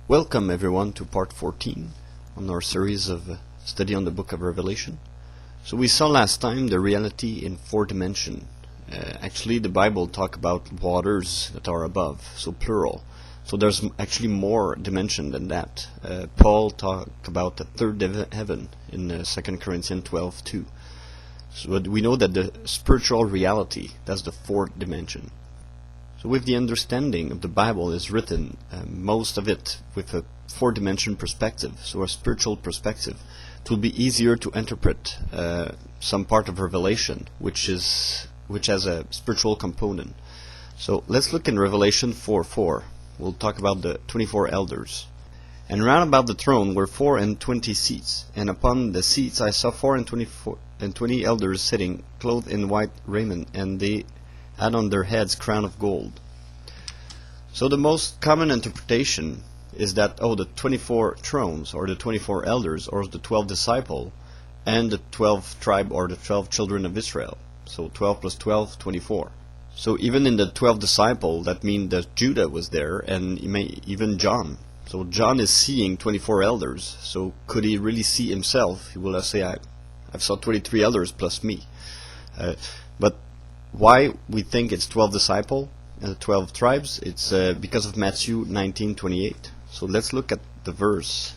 Welcome everyone to part 14 on our series of study on the book of Revelation. So we saw last time the reality in 4 dimensions. Actually the Bible talk about waters that are above, so plural. So there's actually more dimension than that. Paul talked about the third heaven in 2 Corinthians 12:2. So we know that the spiritual reality, that's the 4th dimension. So with the understanding of the Bible is written, most of it with a 4-dimension perspective, so a spiritual perspective, it will be easier to interpret some part of Revelation, which has a spiritual component. So let's look in Revelation 4:4. We'll talk about the 24 elders. And round about the throne were 24 seats, and upon the seats I saw 24 elders sitting, clothed in white raiment, and they had on their heads crown of gold. So the most common interpretation is that, the 24 thrones, or the 24 elders, or the 12 disciples, and the 12 tribe, or the 12 children of Israel. So 12 plus 12, 24. So even in the 12 disciples, that means that Judah was there, and even John. So John is seeing 24 elders. So could he really see himself? He will say, I've saw 23 elders plus me. But why we think it's 12 disciples and 12 tribes? It's because of Matthew 19:28. So let's look at the verse.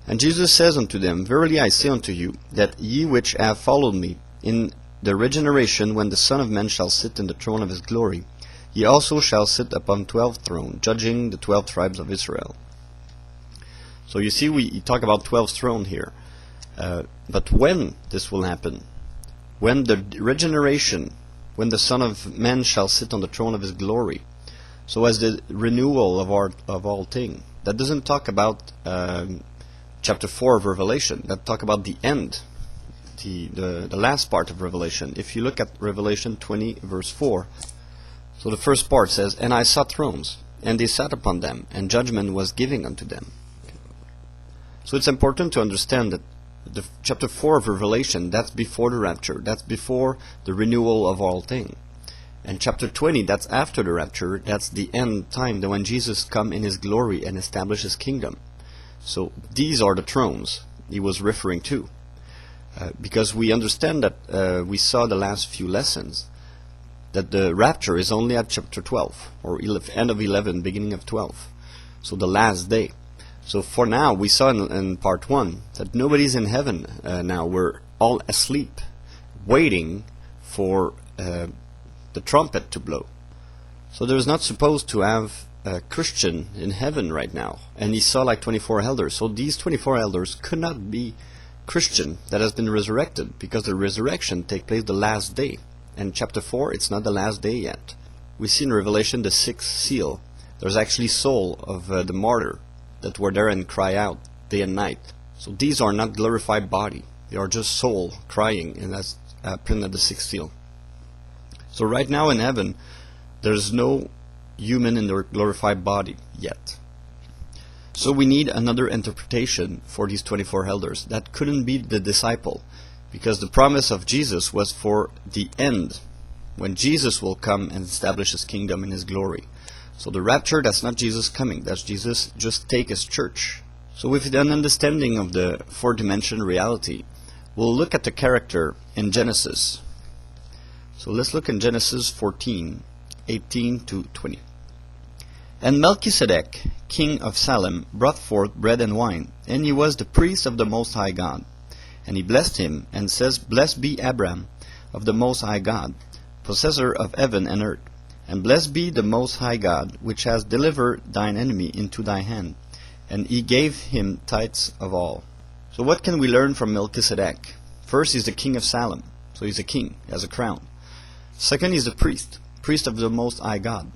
And Jesus says unto them, Verily I say unto you, that ye which have followed me, in the regeneration when the Son of Man shall sit in the throne of his glory, ye also shall sit upon 12 thrones, judging the 12 tribes of Israel. So you see, we talk about 12 thrones here. But when this will happen? When the regeneration, when the Son of Man shall sit on the throne of his glory. So as the renewal of all things. That doesn't talk about chapter 4 of Revelation. That talk about the end, the last part of Revelation. If you look at Revelation 20 verse 4, so the first part says, And I saw thrones, and they sat upon them, and judgment was given unto them. So it's important to understand that the chapter 4 of Revelation, that's before the rapture. That's before the renewal of all things. And chapter 20, that's after the rapture. That's the end time, when Jesus come in his glory and establish his kingdom. So these are the thrones he was referring to. Because we understand that we saw the last few lessons that the rapture is only at chapter 12, or end of 11, beginning of 12. So the last day. So for now, we saw in part 1 that nobody's in heaven now. We're all asleep, waiting for the trumpet to blow. So there's not supposed to have a Christian in heaven right now. And he saw like 24 elders. So these 24 elders could not be Christian that has been resurrected, because the resurrection take place the last day. And chapter 4, it's not the last day yet. We see in Revelation the 6th seal. There's actually soul of the martyr that were there and cry out day and night. So these are not glorified body. They are just soul crying, and that's printed at the 6th seal. So right now in heaven, there's no human in their glorified body yet. So we need another interpretation for these 24 elders. That couldn't be the disciple, because the promise of Jesus was for the end, when Jesus will come and establish his kingdom in his glory. So the rapture, that's not Jesus coming. That's Jesus just take his church. So with an understanding of the 4-dimension reality, we'll look at the character in Genesis. So let's look in Genesis 14:18-20. And Melchizedek, king of Salem, brought forth bread and wine, and he was the priest of the Most High God. And he blessed him, and says, Blessed be Abraham of the Most High God, possessor of heaven and earth. And blessed be the Most High God, which has delivered thine enemy into thy hand. And he gave him tithes of all. So what can we learn from Melchizedek? First, he's the king of Salem. So he's a king, he has a crown. Second, he's a priest of the Most High God.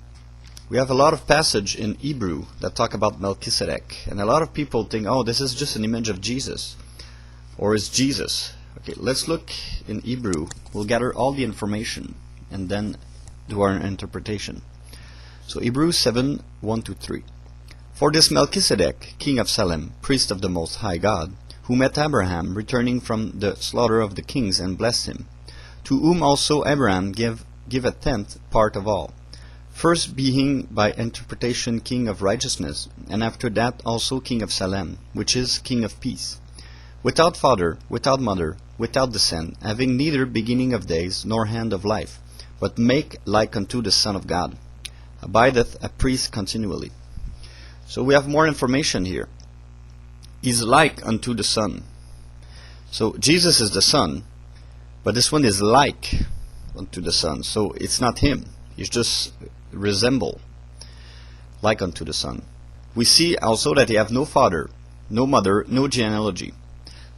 We have a lot of passage in Hebrew that talk about Melchizedek. And a lot of people think, this is just an image of Jesus. Or is Jesus. Okay, let's look in Hebrew. We'll gather all the information and then do our interpretation. So Hebrews 7:1-3. For this Melchizedek, king of Salem, priest of the Most High God, who met Abraham returning from the slaughter of the kings and blessed him, to whom also Abraham gave a tenth part of all. First being by interpretation king of righteousness, and after that also king of Salem, which is king of peace. Without father, without mother, without descent, having neither beginning of days nor end of life, but make like unto the Son of God, abideth a priest continually. So we have more information here. Is like unto the Son. So Jesus is the Son, but this one is like unto the Son. So it's not him. He's just resemble like unto the Son. We see also that he have no father, no mother, no genealogy.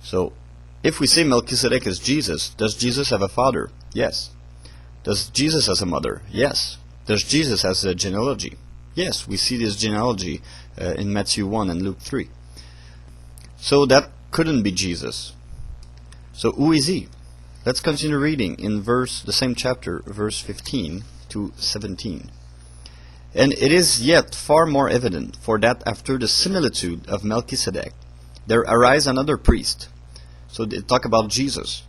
So if we say Melchizedek is Jesus, does Jesus have a father? Yes. Does Jesus have a mother? Yes. Does Jesus have a genealogy? Yes, we see this genealogy in Matthew 1 and Luke 3. So that couldn't be Jesus. So who is he? Let's continue reading in the same chapter, verse 15 to 17. And it is yet far more evident, for that after the similitude of Melchizedek, there arise another priest. So they talk about Jesus.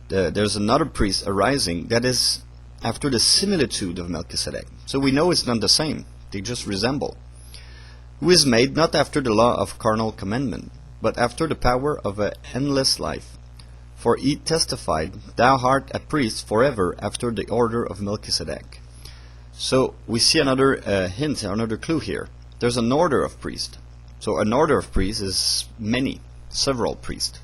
There's another priest arising that is after the similitude of Melchizedek. So we know it's not the same. They just resemble. Who is made not after the law of carnal commandment, but after the power of an endless life. For he testified, Thou art a priest forever after the order of Melchizedek. So we see another hint, another clue here. There's an order of priest. So an order of priests is several priests.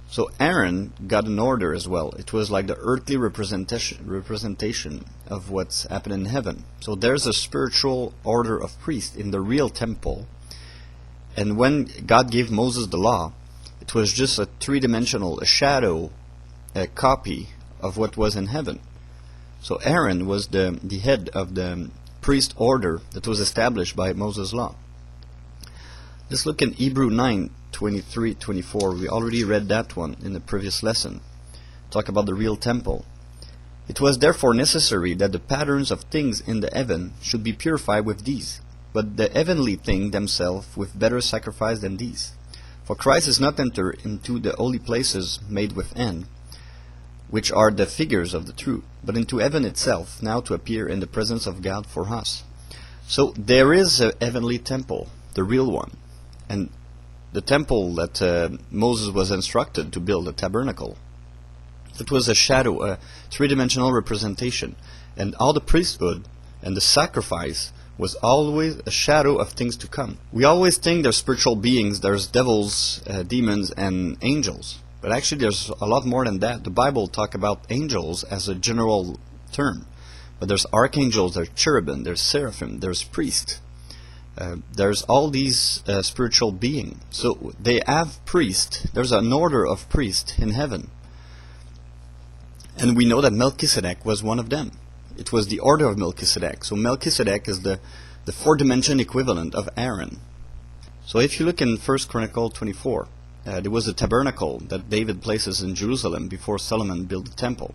So Aaron got an order as well. It was like the earthly representation of what's happened in heaven. So there's a spiritual order of priests in the real temple. And when God gave Moses the law, it was just a three-dimensional, a shadow, a copy of what was in heaven. So Aaron was the head of the priest order that was established by Moses' law. Let's look in Hebrew 9:23-24. We already read that one in the previous lesson. Talk about the real temple. It was therefore necessary that the patterns of things in the heaven should be purified with these, but the heavenly things themselves with better sacrifice than these. For Christ is not entered into the holy places made with hand, which are the figures of the truth, but into heaven itself, now to appear in the presence of God for us. So there is a heavenly temple, the real one. And the temple that Moses was instructed to build, a tabernacle, it was a shadow, a three-dimensional representation. And all the priesthood and the sacrifice was always a shadow of things to come. We always think there's spiritual beings, there's devils, demons, and angels. But actually there's a lot more than that. The Bible talks about angels as a general term. But there's archangels, there's cherubim, there's seraphim, there's priests. There's all these spiritual beings. So they have priests. There's an order of priests in heaven. And we know that Melchizedek was one of them. It was the order of Melchizedek. So Melchizedek is the four-dimension equivalent of Aaron. So if you look in 1 Chronicles 24, there was a tabernacle that David places in Jerusalem before Solomon built the temple.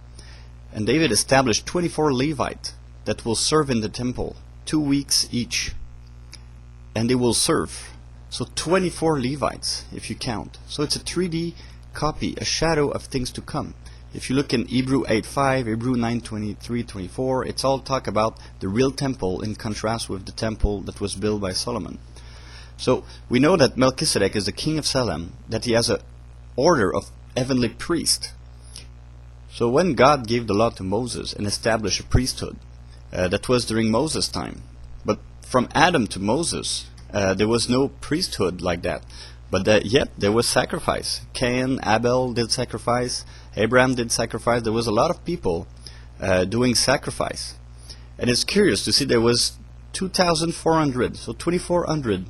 And David established 24 Levites that will serve in the temple, 2 weeks each. And they will serve. So 24 Levites, if you count. So it's a 3D copy, a shadow of things to come. If you look in Hebrew 8:5, Hebrew 9:23-24, it's all talk about the real temple in contrast with the temple that was built by Solomon. So we know that Melchizedek is the king of Salem, that he has an order of heavenly priest. So when God gave the law to Moses and established a priesthood, that was during Moses' time. But from Adam to Moses, there was no priesthood like that. But yet there was sacrifice. Cain, Abel did sacrifice. Abraham did sacrifice. There was a lot of people doing sacrifice. And it's curious to see there was 2,400, so 2,400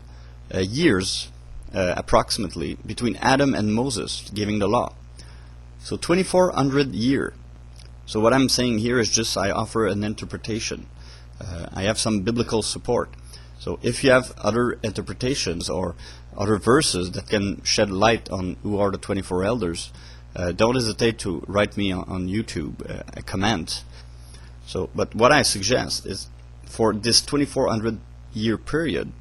years approximately between Adam and Moses giving the law. So 2,400 years. So what I'm saying here is just I offer an interpretation. I have some biblical support. So if you have other interpretations or other verses that can shed light on who are the 24 elders, don't hesitate to write me on YouTube a comment. So, but what I suggest is for this 2,400 year period,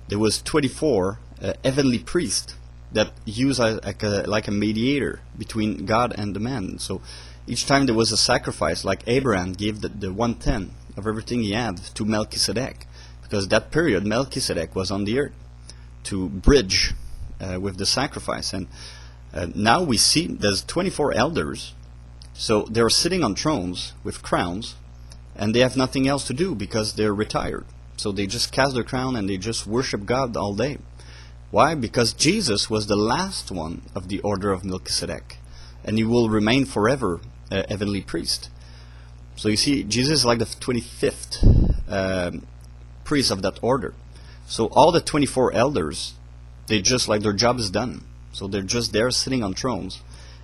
there was 24 heavenly priests that use like a mediator between God and the man. So each time there was a sacrifice, like Abraham gave the 1/10 of everything he had to Melchizedek, because that period Melchizedek was on the earth to bridge with the sacrifice. And now we see there's 24 elders, so they're sitting on thrones with crowns, and they have nothing else to do because they're retired. So they just cast their crown and they just worship God all day. Why? Because Jesus was the last one of the order of Melchizedek, and he will remain forever a heavenly priest. So you see, Jesus is like the 25th priest of that order. So all the 24 elders, they just like their job is done. So they're just there sitting on thrones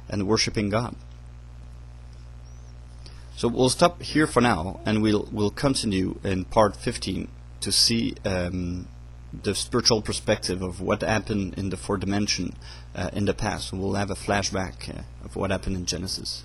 and worshiping God. So we'll stop here for now, and we'll continue in part 15 to see the spiritual perspective of what happened in the fourth dimension in the past. We'll have a flashback of what happened in Genesis.